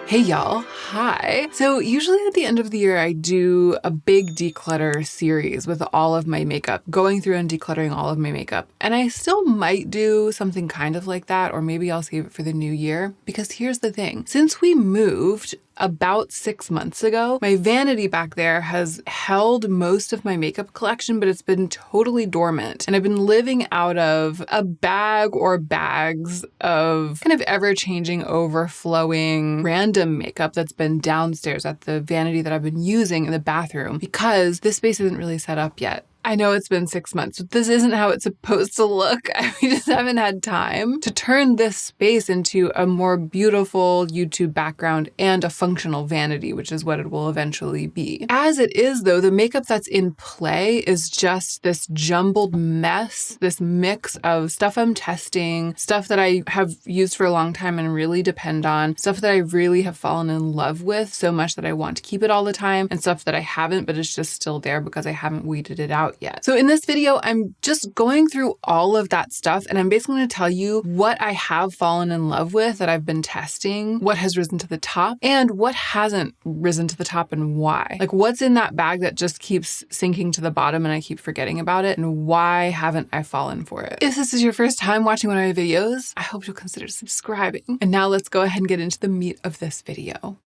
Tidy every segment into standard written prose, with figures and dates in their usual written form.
Hey y'all, hi. So usually at the end of the year, I do a big declutter series with all of my makeup, going through and decluttering all of my makeup. And I still might do something kind of like that, or maybe I'll save it for the new year. Because here's the thing, since we moved about 6 months ago, my vanity back there has held most of my makeup collection, but it's been totally dormant. And I've been living out of a bag or bags of kind of ever-changing, overflowing, random makeup that's been downstairs at the vanity that I've been using in the bathroom because this space isn't really set up yet. I know it's been 6 months, but this isn't how it's supposed to look. We just haven't had time to turn this space into a more beautiful YouTube background and a functional vanity, which is what it will eventually be. As it is, though, the makeup that's in play is just this jumbled mess, this mix of stuff I'm testing, stuff that I have used for a long time and really depend on, stuff that I really have fallen in love with so much that I want to keep it all the time, and stuff that I haven't, but it's just still there because I haven't weeded it out yet. So in this video, I'm just going through all of that stuff, and I'm basically going to tell you what I have fallen in love with that I've been testing, what has risen to the top, and what hasn't risen to the top and why. Like, what's in that bag that just keeps sinking to the bottom and I keep forgetting about it, and why haven't I fallen for it? If this is your first time watching one of my videos, I hope you'll consider subscribing. And now let's go ahead and get into the meat of this video.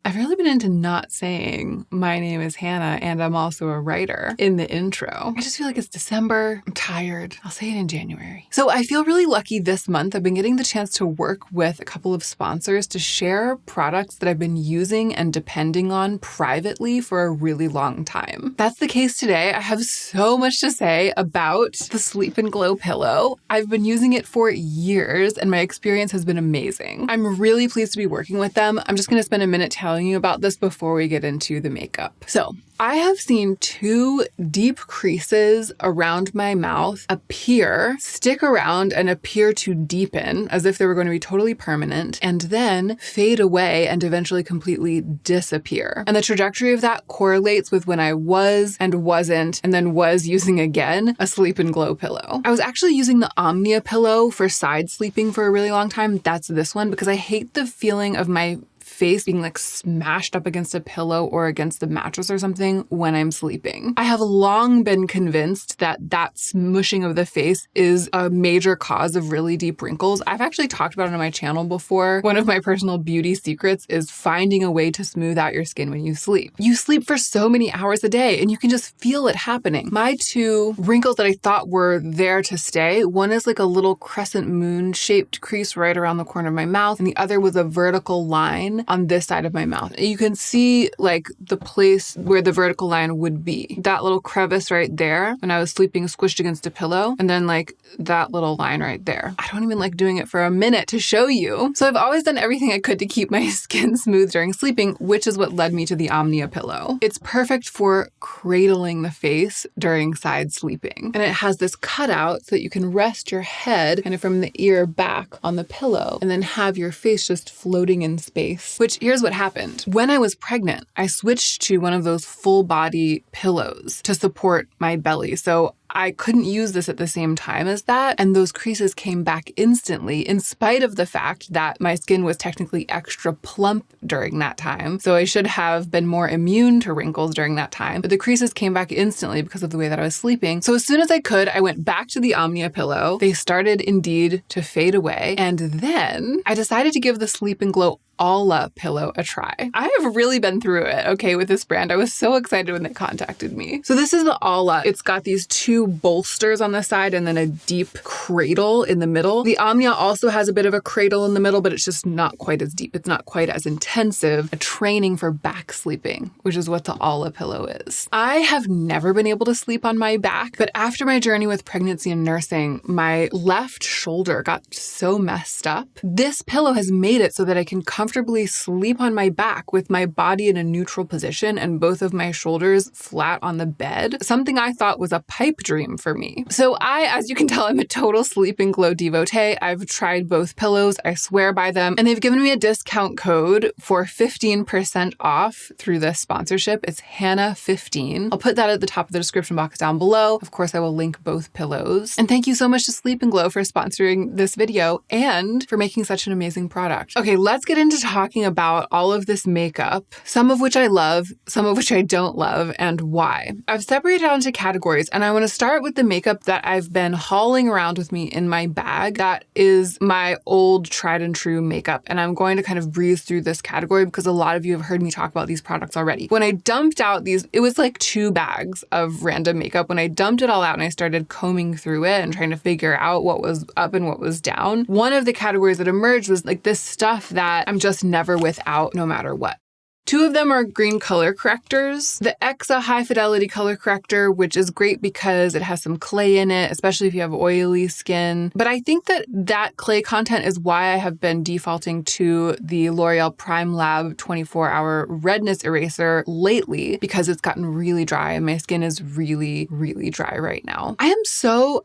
I've really been into not saying my name is Hannah and I'm also a writer in the intro. I just feel like it's December. I'm tired. I'll say it in January. So I feel really lucky this month. I've been getting the chance to work with a couple of sponsors to share products that I've been using and depending on privately for a really long time. That's the case today. I have so much to say about the Sleep and Glow pillow. I've been using it for years and my experience has been amazing. I'm really pleased to be working with them. I'm just going to spend a minute telling you about this before we get into the makeup. So I have seen 2 deep creases around my mouth appear, stick around, and appear to deepen as if they were going to be totally permanent, and then fade away and eventually completely disappear. And the trajectory of that correlates with when I was and wasn't, and then was using again, a Sleep and Glow pillow. I was actually using the Omnia pillow for side sleeping for a really long time. That's this one because I hate the feeling of my face being like smashed up against a pillow or against the mattress or something when I'm sleeping. I have long been convinced that smushing of the face is a major cause of really deep wrinkles. I've actually talked about it on my channel before. One of my personal beauty secrets is finding a way to smooth out your skin when you sleep. You sleep for so many hours a day and you can just feel it happening. My 2 wrinkles that I thought were there to stay, one is like a little crescent moon shaped crease right around the corner of my mouth, and the other was a vertical line on this side of my mouth. You can see like the place where the vertical line would be. That little crevice right there when I was sleeping squished against a pillow, and then like that little line right there. I don't even like doing it for a minute to show you. So I've always done everything I could to keep my skin smooth during sleeping, which is what led me to the Omnia pillow. It's perfect for cradling the face during side sleeping. And it has this cutout so that you can rest your head kind of from the ear back on the pillow and then have your face just floating in space. Which, here's what happened. When I was pregnant, I switched to one of those full body pillows to support my belly. So I couldn't use this at the same time as that, and those creases came back instantly in spite of the fact that my skin was technically extra plump during that time. So I should have been more immune to wrinkles during that time, but the creases came back instantly because of the way that I was sleeping. So as soon as I could, I went back to the Omnia pillow. They started indeed to fade away, and then I decided to give the Sleep and Glow Alla pillow a try. I have really been through it, okay, with this brand. I was so excited when they contacted me. So this is the Alla. It's got these 2 bolsters on the side and then a deep cradle in the middle. The Omnia also has a bit of a cradle in the middle, but it's just not quite as deep. It's not quite as intensive a training for back sleeping, which is what the Alla pillow is. I have never been able to sleep on my back, but after my journey with pregnancy and nursing, my left shoulder got so messed up. This pillow has made it so that I can comfortably sleep on my back with my body in a neutral position and both of my shoulders flat on the bed, something I thought was a pipe dream for me. So as you can tell, I'm a total total Sleep and Glow devotee. I've tried both pillows. I swear by them. And they've given me a discount code for 15% off through this sponsorship. It's Hannah15. I'll put that at the top of the description box down below. Of course, I will link both pillows. And thank you so much to Sleep and Glow for sponsoring this video and for making such an amazing product. Okay, let's get into talking about all of this makeup, some of which I love, some of which I don't love, and why. I've separated out into categories, and I want to start with the makeup that I've been hauling around with me in my bag. That is my old tried and true makeup, and I'm going to kind of breeze through this category because a lot of you have heard me talk about these products already. When I dumped out these, it was like 2 bags of random makeup. When I dumped it all out and I started combing through it and trying to figure out what was up and what was down, one of the categories that emerged was like this stuff that I'm just never without no matter what. 2 of them are green color correctors. The Exa High Fidelity Color Corrector, which is great because it has some clay in it, especially if you have oily skin. But I think that clay content is why I have been defaulting to the L'Oreal Prime Lab 24-hour redness eraser lately, because it's gotten really dry and my skin is really, really dry right now. I am so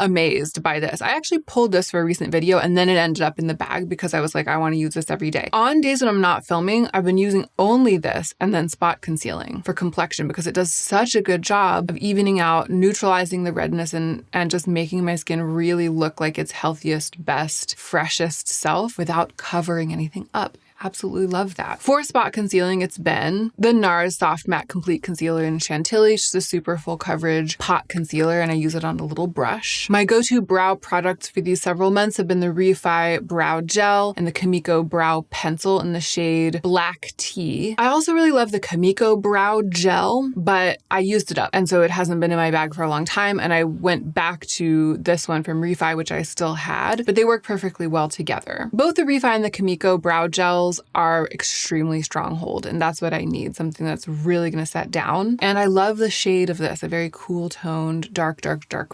amazed by this. I actually pulled this for a recent video and then it ended up in the bag because I was like, I want to use this every day. On days when I'm not filming, I've been using only this and then spot concealing for complexion because it does such a good job of evening out, neutralizing the redness and just making my skin really look like its healthiest, best, freshest self without covering anything up. Absolutely love that. For spot concealing, it's been the NARS Soft Matte Complete Concealer in Chantilly. It's just a super full coverage pot concealer, and I use it on a little brush. My go-to brow products for these several months have been the Refi Brow Gel and the Kimiko Brow Pencil in the shade Black Tea. I also really love the Kimiko Brow Gel, but I used it up, and so it hasn't been in my bag for a long time, and I went back to this one from Refi, which I still had, but they work perfectly well together. Both the Refi and the Kimiko Brow Gels are extremely strong-hold, and that's what I need, something that's really going to set down. And I love the shade of this, a very cool-toned, dark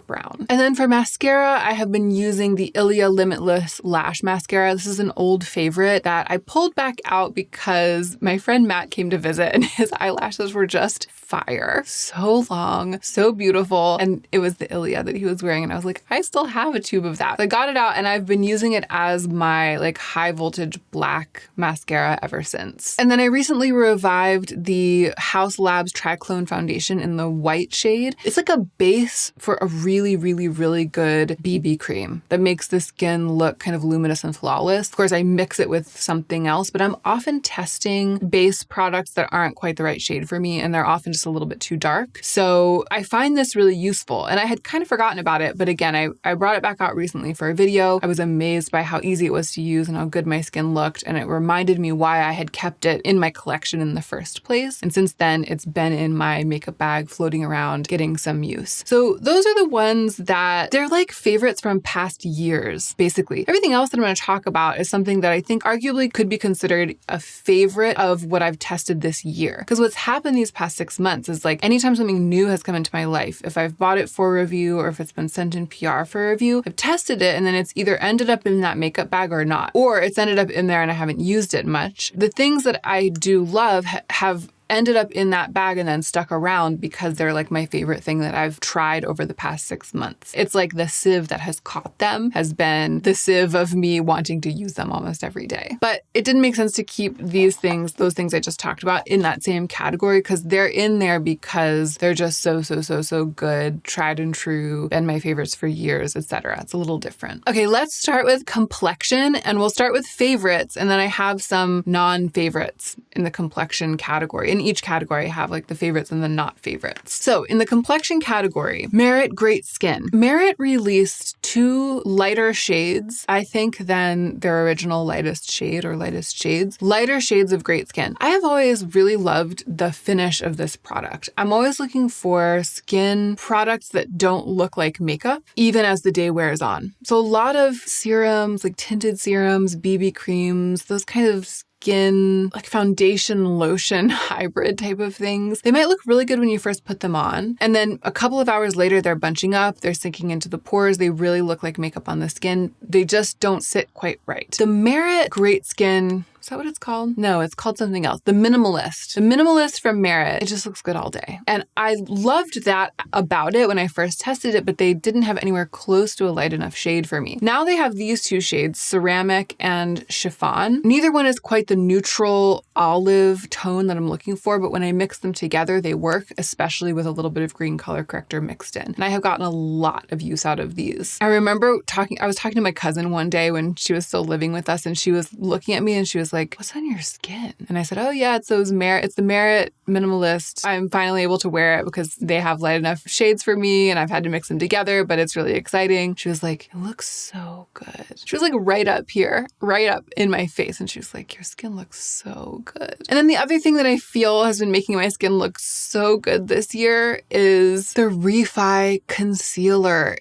brown. And then for mascara, I have been using the Ilia Limitless Lash Mascara. This is an old favorite that I pulled back out because my friend Matt came to visit and his eyelashes were just fire. So long, so beautiful. And it was the Ilia that he was wearing, and I was like, I still have a tube of that. So I got it out and I've been using it as my like high voltage black mascara ever since. And then I recently revived the House Labs Triclone Foundation in the white shade. It's like a base for a really good BB cream that makes the skin look kind of luminous and flawless. Of course, I mix it with something else, but I'm often testing base products that aren't quite the right shade for me, and they're often just a little bit too dark. So I find this really useful, and I had kind of forgotten about it, but again, I brought it back out recently for a video. I was amazed by how easy it was to use and how good my skin looked, and it reminded me why I had kept it in my collection in the first place. And since then, it's been in my makeup bag floating around getting some use. So those are the ones that they're like favorites from past years, basically. Everything else that I'm going to talk about is something that I think arguably could be considered a favorite of what I've tested this year. Because what's happened these past 6 months is like anytime something new has come into my life, if I've bought it for review or if it's been sent in PR for review, I've tested it and then it's either ended up in that makeup bag or not, or it's ended up in there and I haven't used it much. The things that I do love have ended up in that bag and then stuck around because they're like my favorite thing that I've tried over the past 6 months. It's like the sieve that has caught them has been the sieve of me wanting to use them almost every day. But it didn't make sense to keep these things, those things I just talked about, in that same category because they're in there because they're just so good, tried and true, and my favorites for years, etc. It's a little different. Okay, let's start with complexion, and we'll start with favorites, and then I have some non-favorites in the complexion category. In each category, I have like the favorites and the not favorites. So in the complexion category, Merit Great Skin. Merit released 2 lighter shades, I think, than their original lightest shade or lightest shades. Lighter shades of Great Skin. I have always really loved the finish of this product. I'm always looking for skin products that don't look like makeup, even as the day wears on. So a lot of serums, like tinted serums, BB creams, those kind of skin, like foundation lotion hybrid type of things. They might look really good when you first put them on. And then a couple of hours later, they're bunching up, they're sinking into the pores. They really look like makeup on the skin. They just don't sit quite right. The Merit Great Skin Is that what it's called? No, it's called something else. The Minimalist. The Minimalist from Merit. It just looks good all day. And I loved that about it when I first tested it, but they didn't have anywhere close to a light enough shade for me. Now they have these two shades, Ceramic and Chiffon. Neither one is quite the neutral olive tone that I'm looking for, but when I mix them together, they work, especially with a little bit of green color corrector mixed in. And I have gotten a lot of use out of these. I remember I was talking to my cousin one day when she was still living with us, and she was looking at me and she was like, "What's on your skin?" And I said, "Oh yeah, it's the Merit Minimalist. I'm finally able to wear it because they have light enough shades for me and I've had to mix them together, but it's really exciting." She was like, "It looks so good." She was like right up here, right up in my face. And she was like, "Your skin looks so good." And then the other thing that I feel has been making my skin look so good this year is the Refi Concealer.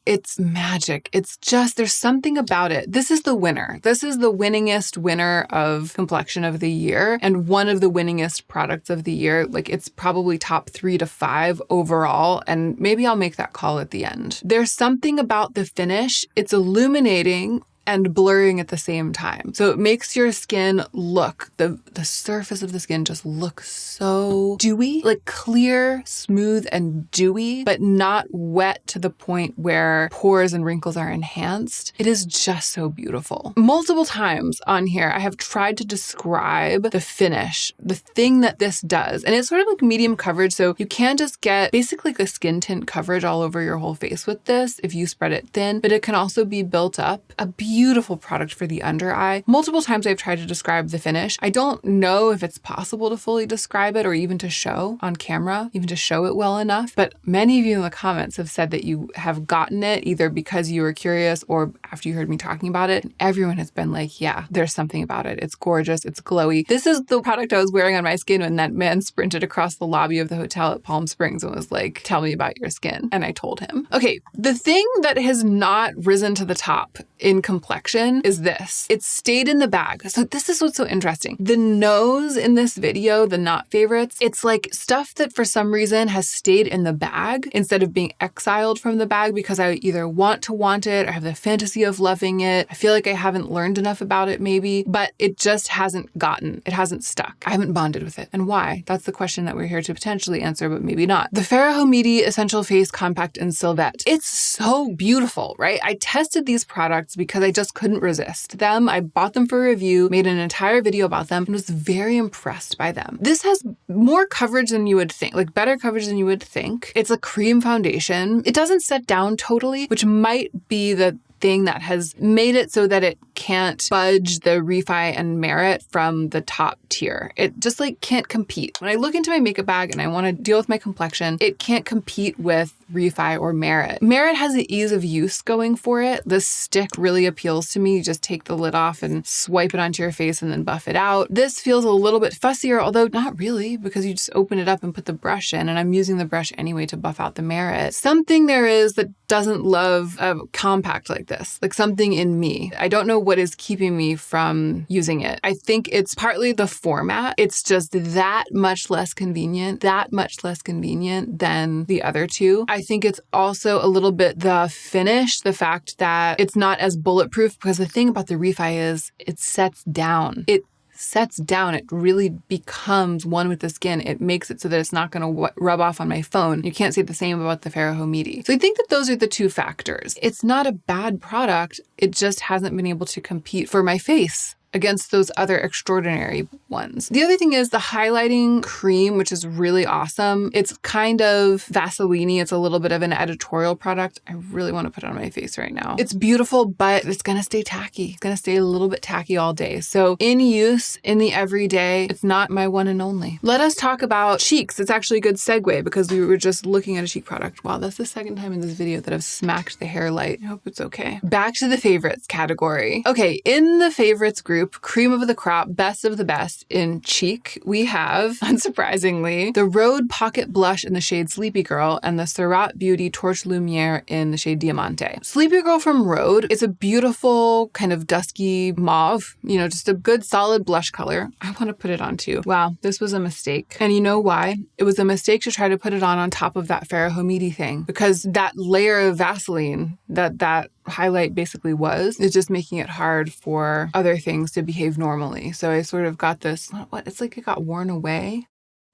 It's magic. It's just, there's something about it. This is the winner. This is the winningest winner of Complexion of the year and one of the winningest products of the year. Like, it's probably top 3 to 5 overall, and maybe I'll make that call at the end. There's something about the finish. It's illuminating and blurring at the same time. So it makes your skin look, the surface of the skin just looks so dewy, like clear, smooth, and dewy, but not wet to the point where pores and wrinkles are enhanced. It is just so beautiful. Multiple times on here, I have tried to describe the finish, the thing that this does. And it's sort of like medium coverage. So you can just get basically like a skin tint coverage all over your whole face with this if you spread it thin, but it can also be built up. A beautiful product for the under eye. Multiple times I've tried to describe the finish. I don't know if it's possible to fully describe it or even to show on camera, even to show it well enough. But many of you in the comments have said that you have gotten it either because you were curious or after you heard me talking about it. And everyone has been like, yeah, there's something about it. It's gorgeous. It's glowy. This is the product I was wearing on my skin when that man sprinted across the lobby of the hotel at Palm Springs and was like, "Tell me about your skin." And I told him. Okay, the thing that has not risen to the top in Complexion is this. It's stayed in the bag. So this is what's so interesting. The nose in this video, the not favorites, it's like stuff that for some reason has stayed in the bag instead of being exiled from the bag because I either want it or have the fantasy of loving it. I feel like I haven't learned enough about it maybe, but it just hasn't stuck. I haven't bonded with it. And why? That's the question that we're here to potentially answer, but maybe not. The Farrah Homidi Essential Face Compact in Sylvette. It's so beautiful, right? I tested these products because I just couldn't resist them. I bought them for review, made an entire video about them, and was very impressed by them. This has more coverage than you would think, like better coverage than you would think. It's a cream foundation. It doesn't set down totally, which might be the thing that has made it so that it can't budge the Refi and Merit from the top tier. It just like can't compete. When I look into my makeup bag and I want to deal with my complexion, it can't compete with Refi or Merit. Merit has the ease of use going for it. The stick really appeals to me. You just take the lid off and swipe it onto your face and then buff it out. This feels a little bit fussier, although not really, because you just open it up and put the brush in, and I'm using the brush anyway to buff out the Merit. Something there is that doesn't love a compact like this, like something in me. I don't know what is keeping me from using it. I think it's partly the format. It's just that much less convenient than the other two. I think it's also a little bit the finish, the fact that it's not as bulletproof, because the thing about the Refi is it sets down. It really becomes one with the skin. It makes it so that it's not going to rub off on my phone. You can't say the same about the Farrah Homidi. So I think that those are the two factors. It's not a bad product. It just hasn't been able to compete for my face against those other extraordinary ones. The other thing is the highlighting cream, which is really awesome. It's kind of Vaseline-y. It's a little bit of an editorial product. I really want to put it on my face right now. It's beautiful, but it's going to stay tacky. It's going to stay a little bit tacky all day. So in use, in the everyday, it's not my one and only. Let us talk about cheeks. It's actually a good segue because we were just looking at a cheek product. Wow, that's the second time in this video that I've smacked the hair light. I hope it's okay. Back to the favorites category. Okay, in the favorites group, cream of the crop, best of the best in cheek, we have, unsurprisingly, the Rhode Pocket Blush in the shade Sleepy Girl and the Surratt Beauty Torch Lumiere in the shade Diamante. Sleepy Girl from Rhode is a beautiful kind of dusky mauve, just a good solid blush color. I want to put it on too. Wow, this was a mistake. And you know why? It was a mistake to try to put it on top of that Farrah Homidi thing, because that layer of Vaseline, that highlight basically was. It's just making it hard for other things to behave normally. So I sort of got this, it's like it got worn away.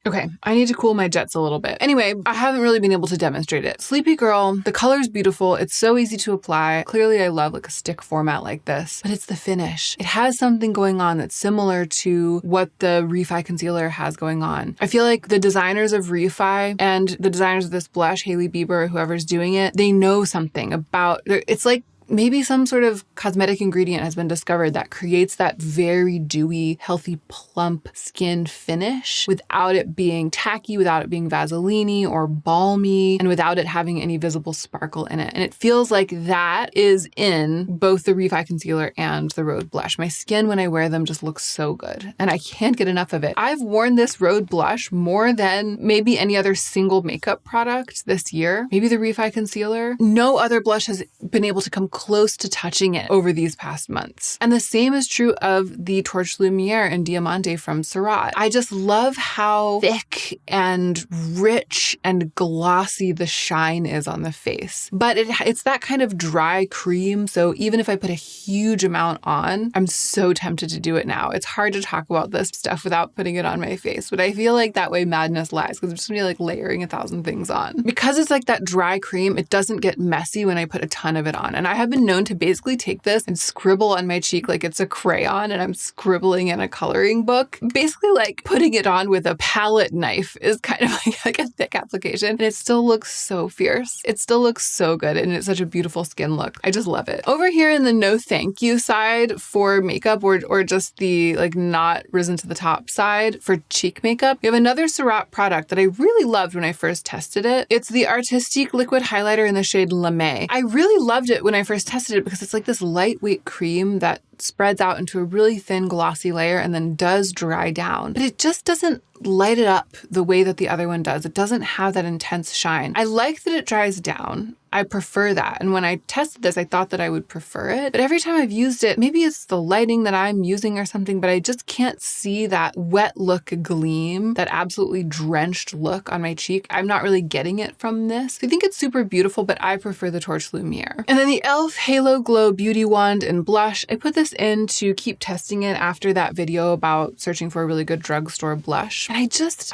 Okay, I need to cool my jets a little bit. Anyway, I haven't really been able to demonstrate it. Sleepy Girl, the color's beautiful. It's so easy to apply. Clearly, I love like a stick format like this, but it's the finish. It has something going on that's similar to what the Refi concealer has going on. I feel like the designers of Refi and the designers of this blush, Hailey Bieber, or whoever's doing it, they know something about, it's like maybe some sort of cosmetic ingredient has been discovered that creates that very dewy, healthy, plump skin finish without it being tacky, without it being Vaseline-y or balmy, and without it having any visible sparkle in it. And it feels like that is in both the Refi concealer and the Rhode blush. My skin, when I wear them, just looks so good, and I can't get enough of it. I've worn this Rhode blush more than maybe any other single makeup product this year. Maybe the Refi concealer. No other blush has been able to come close to touching it over these past months. And the same is true of the Torch Lumiere and Diamante from Surratt. I just love how thick and rich and glossy the shine is on the face. But it's that kind of dry cream, so even if I put a huge amount on, I'm so tempted to do it now. It's hard to talk about this stuff without putting it on my face, but I feel like that way madness lies, because I'm just gonna be like layering 1,000 things on. Because it's like that dry cream, it doesn't get messy when I put a ton of it on. And I have been known to basically take this and scribble on my cheek like it's a crayon and I'm scribbling in a coloring book. Basically like putting it on with a palette knife is kind of like a thick application, and it still looks so fierce. It still looks so good, and it's such a beautiful skin look. I just love it. Over here in the no thank you side for makeup, or just the like not risen to the top side for cheek makeup, we have another Surratt product that I really loved when I first tested it. It's the Artistique liquid highlighter in the shade Lame. I really loved it when I first tested it because it's like this lightweight cream that spreads out into a really thin glossy layer and then does dry down. But it just doesn't light it up the way that the other one does. It doesn't have that intense shine. I like that it dries down. I prefer that. And when I tested this, I thought that I would prefer it. But every time I've used it, maybe it's the lighting that I'm using or something, but I just can't see that wet look gleam, that absolutely drenched look on my cheek. I'm not really getting it from this. I think it's super beautiful, but I prefer the Torch Lumiere. And then the e.l.f. Halo Glow Beauty Wand in blush. I put this in to keep testing it after that video about searching for a really good drugstore blush. And I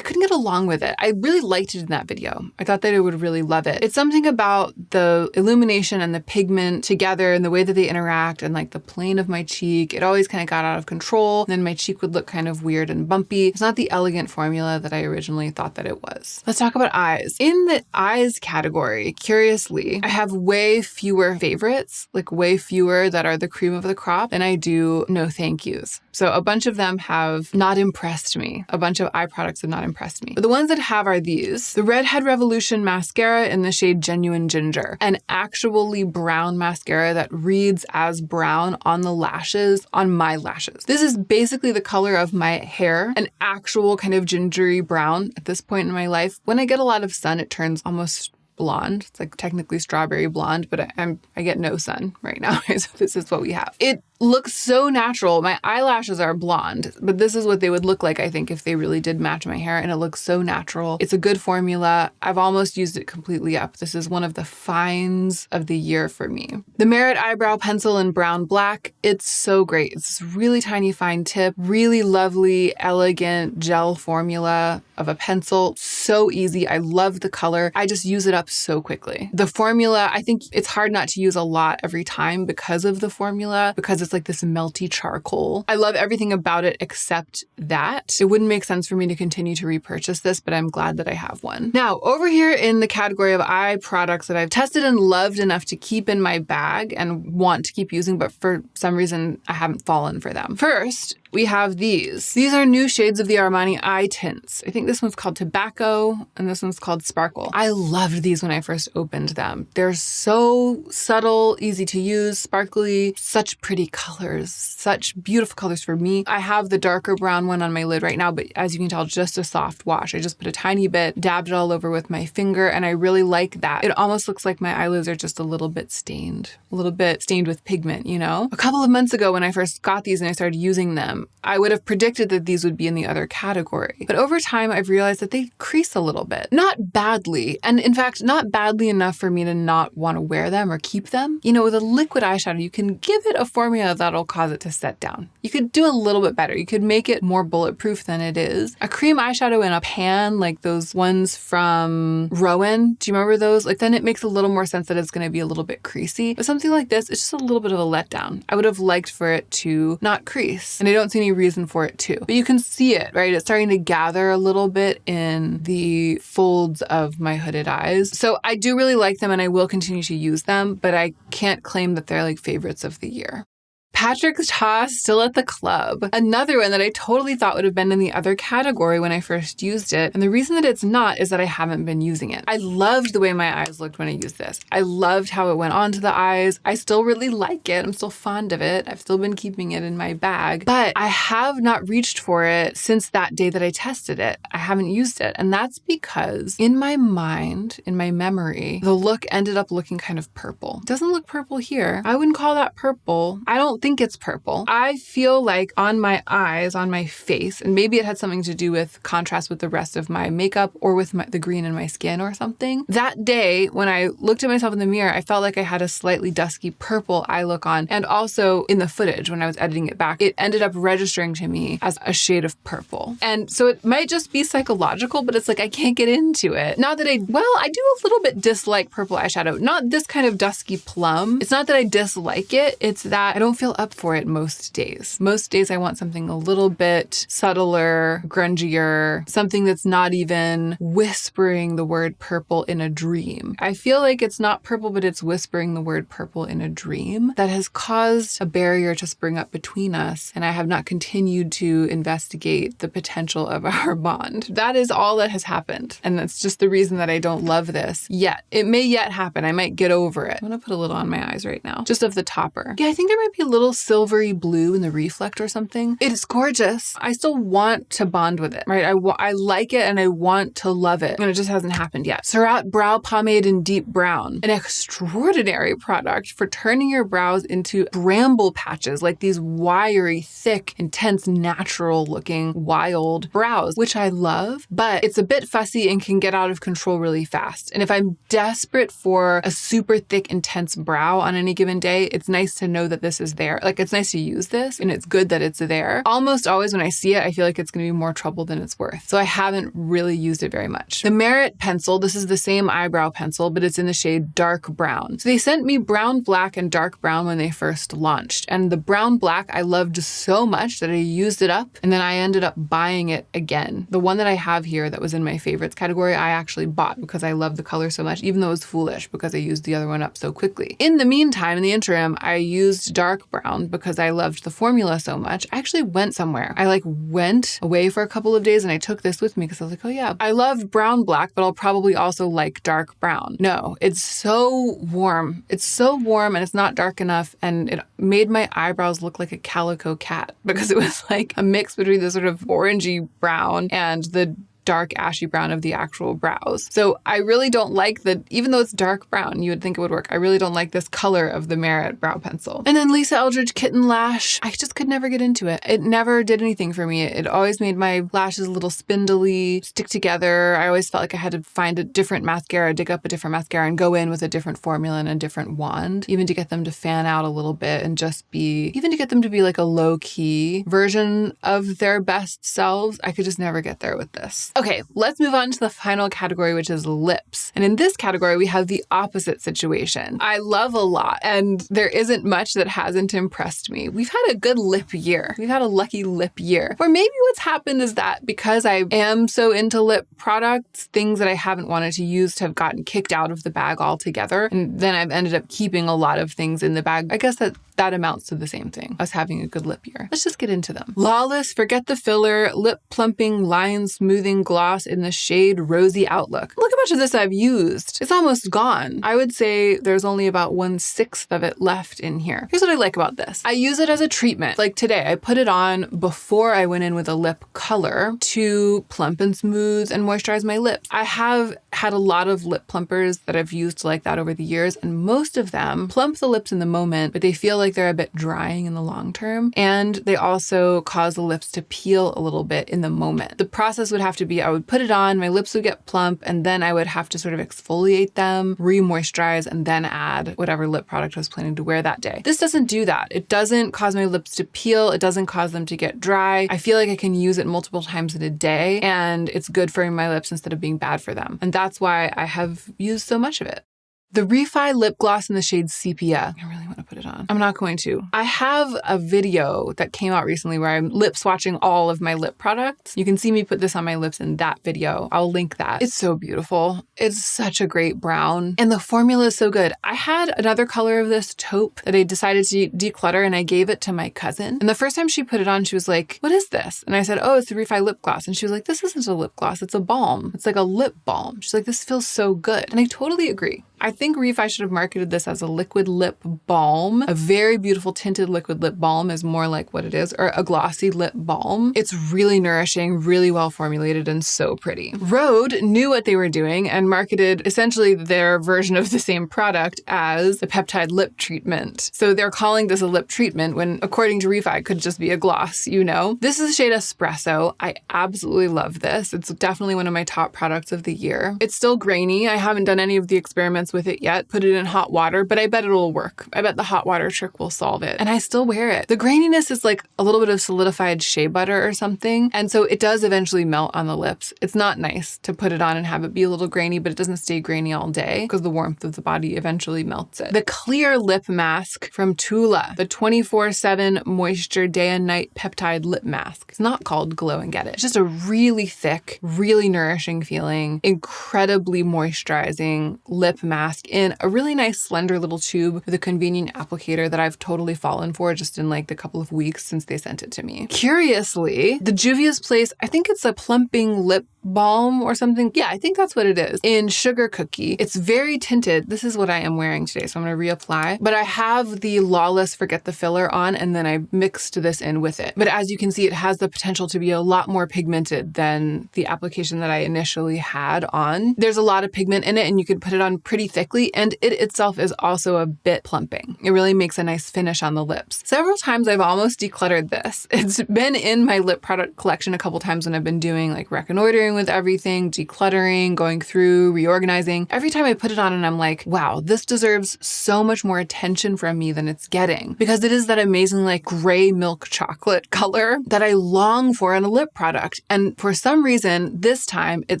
couldn't get along with it. I really liked it in that video. I thought that I would really love it. It's something about the illumination and the pigment together and the way that they interact and like the plane of my cheek. It always kind of got out of control. Then my cheek would look kind of weird and bumpy. It's not the elegant formula that I originally thought that it was. Let's talk about eyes. In the eyes category, curiously, I have way fewer favorites, like way fewer that are the cream of the crop than I do no thank yous. So a bunch of them have not impressed me. A bunch of eye products have not impressed me. But the ones that have are these. The Redhead Revolution mascara in the shade Genuine Ginger, an actually brown mascara that reads as brown on the lashes, on my lashes. This is basically the color of my hair, an actual kind of gingery brown at this point in my life. When I get a lot of sun, it turns almost blonde. It's like technically strawberry blonde, but I get no sun right now. So this is what we have. It looks so natural. My eyelashes are blonde, but this is what they would look like, I think, if they really did match my hair, and it looks so natural. It's a good formula. I've almost used it completely up. This is one of the finds of the year for me. The Merit Eyebrow Pencil in Brown Black. It's so great. It's this really tiny fine tip, really lovely, elegant gel formula of a pencil. So easy. I love the color. I just use it up so quickly. The formula, I think it's hard not to use a lot every time because of the formula, because it's like this melty charcoal. I love everything about it except that. It wouldn't make sense for me to continue to repurchase this, but I'm glad that I have one. Now, over here in the category of eye products that I've tested and loved enough to keep in my bag and want to keep using, but for some reason I haven't fallen for them. First, we have these. These are new shades of the Armani eye tints. I think this one's called Tobacco and this one's called Sparkle. I loved these when I first opened them. They're so subtle, easy to use, sparkly, such pretty colors, such beautiful colors for me. I have the darker brown one on my lid right now, but as you can tell, just a soft wash. I just put a tiny bit, dabbed it all over with my finger, and I really like that. It almost looks like my eyelids are just a little bit stained with pigment, you know? A couple of months ago when I first got these and I started using them, them, I would have predicted that these would be in the other category. But over time, I've realized that they crease a little bit. Not badly, and in fact, not badly enough for me to not want to wear them or keep them. You know, with a liquid eyeshadow, you can give it a formula that'll cause it to set down. You could do a little bit better. You could make it more bulletproof than it is. A cream eyeshadow in a pan, like those ones from Rowan, do you remember those? Like, then it makes a little more sense that it's going to be a little bit creasy. But something like this, it's just a little bit of a letdown. I would have liked for it to not crease, and I don't see any reason for it to. But you can see it, right? It's starting to gather a little bit in the folds of my hooded eyes. So I do really like them, and I will continue to use them, but I can't claim that they're like favorites of the year. Patrick Ta Still at the Club. Another one that I totally thought would have been in the other category when I first used it. And the reason that it's not is that I haven't been using it. I loved the way my eyes looked when I used this. I loved how it went onto the eyes. I still really like it. I'm still fond of it. I've still been keeping it in my bag, but I have not reached for it since that day that I tested it. I haven't used it. And that's because in my mind, in my memory, the look ended up looking kind of purple. It doesn't look purple here. I wouldn't call that purple. I don't think it's purple. I feel like on my eyes, on my face, and maybe it had something to do with contrast with the rest of my makeup or with the green in my skin or something. That day, when I looked at myself in the mirror, I felt like I had a slightly dusky purple eye look on. And also in the footage, when I was editing it back, it ended up registering to me as a shade of purple. And so it might just be psychological, but it's like I can't get into it. Not that I do a little bit dislike purple eyeshadow. Not this kind of dusky plum. It's not that I dislike it. It's that I don't feel up for it most days. Most days I want something a little bit subtler, grungier, something that's not even whispering the word purple in a dream. I feel like it's not purple, but it's whispering the word purple in a dream that has caused a barrier to spring up between us, and I have not continued to investigate the potential of our bond. That is all that has happened, and that's just the reason that I don't love this yet. It may yet happen. I might get over it. I'm gonna put a little on my eyes right now, just of the topper. Yeah, I think there might be a little silvery blue in the reflect or something. It is gorgeous. I still want to bond with it, right? I like it and I want to love it, and it just hasn't happened yet. Surratt Brow Pomade in Deep Brown, an extraordinary product for turning your brows into bramble patches, like these wiry, thick, intense, natural looking, wild brows, which I love, but it's a bit fussy and can get out of control really fast. And if I'm desperate for a super thick, intense brow on any given day, it's nice to know that this is there. Like, it's nice to use this, and it's good that it's there. Almost always when I see it, I feel like it's going to be more trouble than it's worth. So I haven't really used it very much. The Merit pencil, this is the same eyebrow pencil, but it's in the shade dark brown. So they sent me brown, black, and dark brown when they first launched. And the brown black I loved so much that I used it up, and then I ended up buying it again. The one that I have here that was in my favorites category, I actually bought because I love the color so much, even though it was foolish because I used the other one up so quickly. In the meantime, in the interim, I used dark brown because I loved the formula so much. I actually went somewhere. I went away for a couple of days and I took this with me because I was like, oh yeah, I love brown black, but I'll probably also like dark brown. No, it's so warm. It's so warm and it's not dark enough, and it made my eyebrows look like a calico cat because it was like a mix between the sort of orangey brown and the dark ashy brown of the actual brows. So I really don't like even though it's dark brown, you would think it would work. I really don't like this color of the Merit brow pencil. And then Lisa Eldridge Kitten Lash, I just could never get into it. It never did anything for me. It always made my lashes a little spindly, stick together. I always felt like I had to find a different mascara, dig up a different mascara, and go in with a different formula and a different wand, even to get them to fan out a little bit and even to get them to be like a low-key version of their best selves. I could just never get there with this. Okay, let's move on to the final category, which is lips. And in this category, we have the opposite situation. I love a lot, and there isn't much that hasn't impressed me. We've had a good lip year. We've had a lucky lip year. Or maybe what's happened is that because I am so into lip products, things that I haven't wanted to use have gotten kicked out of the bag altogether. And then I've ended up keeping a lot of things in the bag. I guess that amounts to the same thing, us having a good lip year. Let's just get into them. Lawless, Forget the Filler, Lip Plumping, Line Smoothing Plumping Gloss in the shade Rosy Outlook. Look how much of this I've used. It's almost gone. I would say there's only about 1/6 of it left in here. Here's what I like about this. I use it as a treatment. Like today, I put it on before I went in with a lip color to plump and smooth and moisturize my lips. I have had a lot of lip plumpers that I've used like that over the years, and most of them plump the lips in the moment, but they feel like they're a bit drying in the long term. And they also cause the lips to peel a little bit in the moment. The process would have to be, I would put it on, my lips would get plump, and then I would have to sort of exfoliate them, re-moisturize, and then add whatever lip product I was planning to wear that day. This doesn't do that. It doesn't cause my lips to peel. It doesn't cause them to get dry. I feel like I can use it multiple times in a day, and it's good for my lips instead of being bad for them. And that's why I have used so much of it. The Refi lip gloss in the shade Sepia. I really want to put it on. I'm not going to. I have a video that came out recently where I'm lip swatching all of my lip products. You can see me put this on my lips in that video. I'll link that. It's so beautiful. It's such a great brown. And the formula is so good. I had another color of this taupe that I decided to declutter, and I gave it to my cousin. And the first time she put it on, she was like, "What is this?" And I said, "Oh, it's the Refi lip gloss." And she was like, "This isn't a lip gloss. It's a balm. It's like a lip balm." She's like, "This feels so good." And I totally agree. I think Refi should have marketed this as a liquid lip balm. A very beautiful tinted liquid lip balm is more like what it is, or a glossy lip balm. It's really nourishing, really well formulated, and so pretty. Rhode knew what they were doing and marketed essentially their version of the same product as a peptide lip treatment. So they're calling this a lip treatment when, according to Refi, it could just be a gloss, you know? This is the shade Espresso. I absolutely love this. It's definitely one of my top products of the year. It's still grainy. I haven't done any of the experiments with it yet. Put it in hot water, but I bet it'll work. I bet the hot water trick will solve it. And I still wear it. The graininess is like a little bit of solidified shea butter or something. And so it does eventually melt on the lips. It's not nice to put it on and have it be a little grainy, but it doesn't stay grainy all day because the warmth of the body eventually melts it. The clear lip mask from Tula, the 24/7 moisture day and night peptide lip mask. It's not called Glow and Get It. It's just a really thick, really nourishing feeling, incredibly moisturizing lip mask in a really nice slender little tube with a convenient applicator that I've totally fallen for just in like the couple of weeks since they sent it to me. Curiously, the Juvia's Place, I think it's a plumping lip balm or something. Yeah, I think that's what it is. In Sugar Cookie. It's very tinted. This is what I am wearing today, so I'm going to reapply. But I have the Lawless Forget the Filler on, and then I mixed this in with it. But as you can see, it has the potential to be a lot more pigmented than the application that I initially had on. There's a lot of pigment in it, and you could put it on pretty thickly, and it itself is also a bit plumping. It really makes a nice finish on the lips. Several times I've almost decluttered this. It's been in my lip product collection a couple times when I've been doing like reconnoitering with everything, decluttering, going through, reorganizing. Every time I put it on and I'm like, wow, this deserves so much more attention from me than it's getting, because it is that amazing like gray milk chocolate color that I long for in a lip product. And for some reason, this time it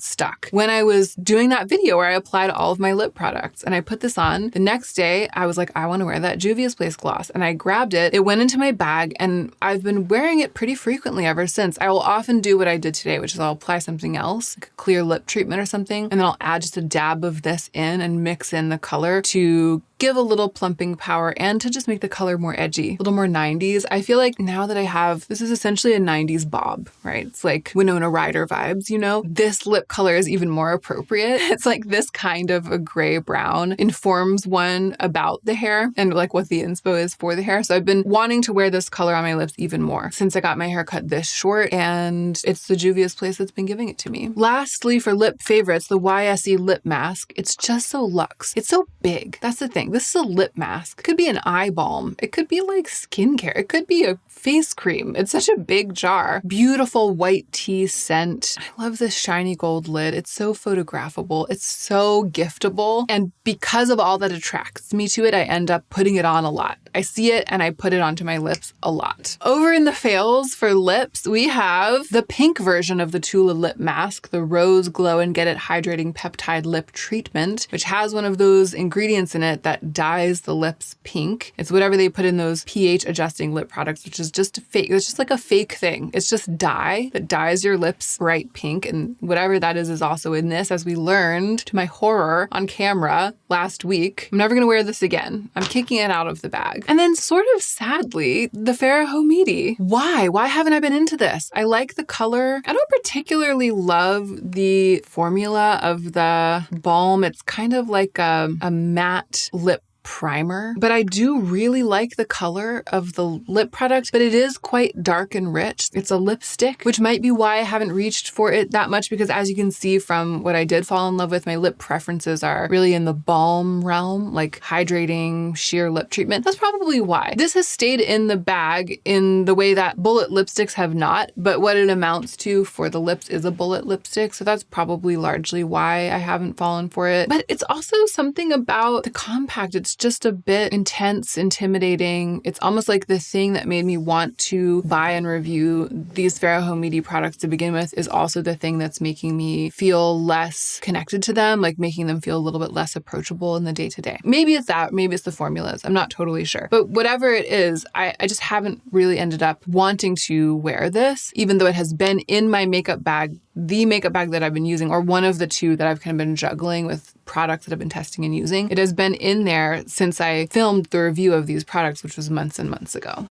stuck. When I was doing that video where I applied all of my lip products and I put this on, the next day I was like, I want to wear that Juvia's Place gloss. And I grabbed it, it went into my bag, and I've been wearing it pretty frequently ever since. I will often do what I did today, which is I'll apply something else, like a clear lip treatment or something, and then I'll add just a dab of this in and mix in the color to give a little plumping power and to just make the color more edgy, a little more 90s. I feel like now that I have, this is essentially a 90s bob, right? It's like Winona Ryder vibes, you know? This lip color is even more appropriate. It's like this kind of a gray brown informs one about the hair and like what the inspo is for the hair. So I've been wanting to wear this color on my lips even more since I got my hair cut this short, and it's the Juvia's Place that's been giving it to me. Lastly, for lip favorites, the YSE lip mask. It's just so luxe. It's so big. That's the thing. This is a lip mask. It could be an eye balm. It could be like skincare. It could be a face cream. It's such a big jar. Beautiful white tea scent. I love this shiny gold lid. It's so photographable. It's so giftable. And because of all that attracts me to it, I end up putting it on a lot. I see it and I put it onto my lips a lot. Over in the fails for lips, we have the pink version of the Tula lip mask, the Rose Glow and Get It Hydrating Peptide Lip Treatment, which has one of those ingredients in it that dyes the lips pink. It's whatever they put in those pH adjusting lip products, which is just fake. It's just like a fake thing. It's just dye that dyes your lips bright pink. And whatever that is also in this, as we learned to my horror on camera last week. I'm never going to wear this again. I'm kicking it out of the bag. bag. And then sort of sadly, the Homidi. Why? Why haven't I been into this? I like the color. I don't particularly love the formula of the balm. It's kind of like a matte lip primer, but I do really like the color of the lip product, but it is quite dark and rich. It's a lipstick, which might be why I haven't reached for it that much, because as you can see from what I did fall in love with, my lip preferences are really in the balm realm, like hydrating, sheer lip treatment. That's probably why. This has stayed in the bag in the way that bullet lipsticks have not, but what it amounts to for the lips is a bullet lipstick, so that's probably largely why I haven't fallen for it. But it's also something about the compact. It's just a bit intense, intimidating. It's almost like the thing that made me want to buy and review these Homidi products to begin with is also the thing that's making me feel less connected to them, like making them feel a little bit less approachable in the day-to-day. Maybe it's that, maybe it's the formulas. I'm not totally sure. But whatever it is, I just haven't really ended up wanting to wear this, even though it has been in my makeup bag, the makeup bag that I've been using, or one of the two that I've kind of been juggling with products that I've been testing and using. It has been in there since I filmed the review of these products, which was months and months ago.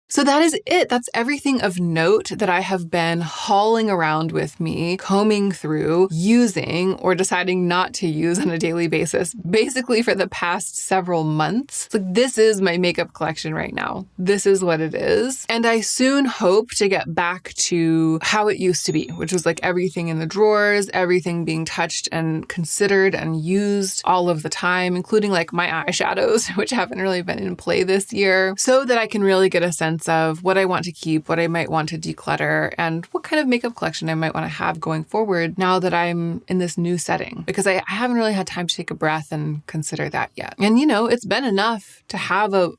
So that is it. That's everything of note that I have been hauling around with me, combing through, using, or deciding not to use on a daily basis, basically for the past several months. It's like, this is my makeup collection right now. This is what it is. And I soon hope to get back to how it used to be, which was like everything in the drawers, everything being touched and considered and used all of the time, including like my eyeshadows, which haven't really been in play this year, so that I can really get a sense of what I want to keep, what I might want to declutter, and what kind of makeup collection I might want to have going forward now that I'm in this new setting, because I haven't really had time to take a breath and consider that yet. And you know, it's been enough to have a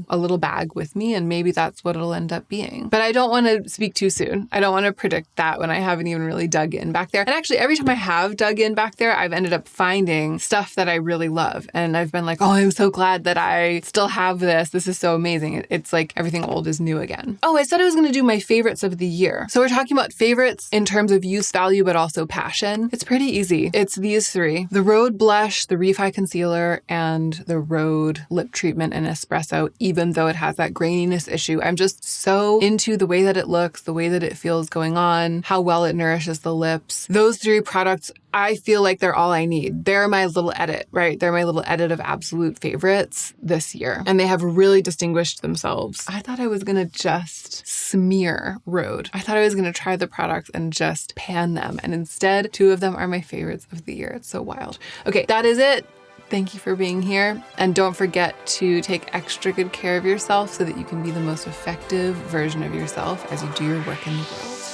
little bag with me, and maybe that's what it'll end up being. But I don't want to speak too soon. I don't want to predict that when I haven't even really dug in back there. And actually, every time I have dug in back there, I've ended up finding stuff that I really love. And I've been like, oh, I'm so glad that I still have this. This is so amazing. It's like everything old is new again. Oh, I said I was going to do my favorites of the year. So we're talking about favorites in terms of use value, but also passion. It's pretty easy. It's these three: the Rhode Blush, the Refi Concealer, and the Rhode Lip Treatment in Espresso, even though it has that graininess issue. I'm just so into the way that it looks, the way that it feels going on, how well it nourishes the lips. Those three products, I feel like they're all I need. They're my little edit, right? They're my little edit of absolute favorites this year. And they have really distinguished themselves. I thought I was going to just smear Rhode. I thought I was going to try the products and just pan them. And instead, two of them are my favorites of the year. It's so wild. Okay, that is it. Thank you for being here. And don't forget to take extra good care of yourself so that you can be the most effective version of yourself as you do your work in the world.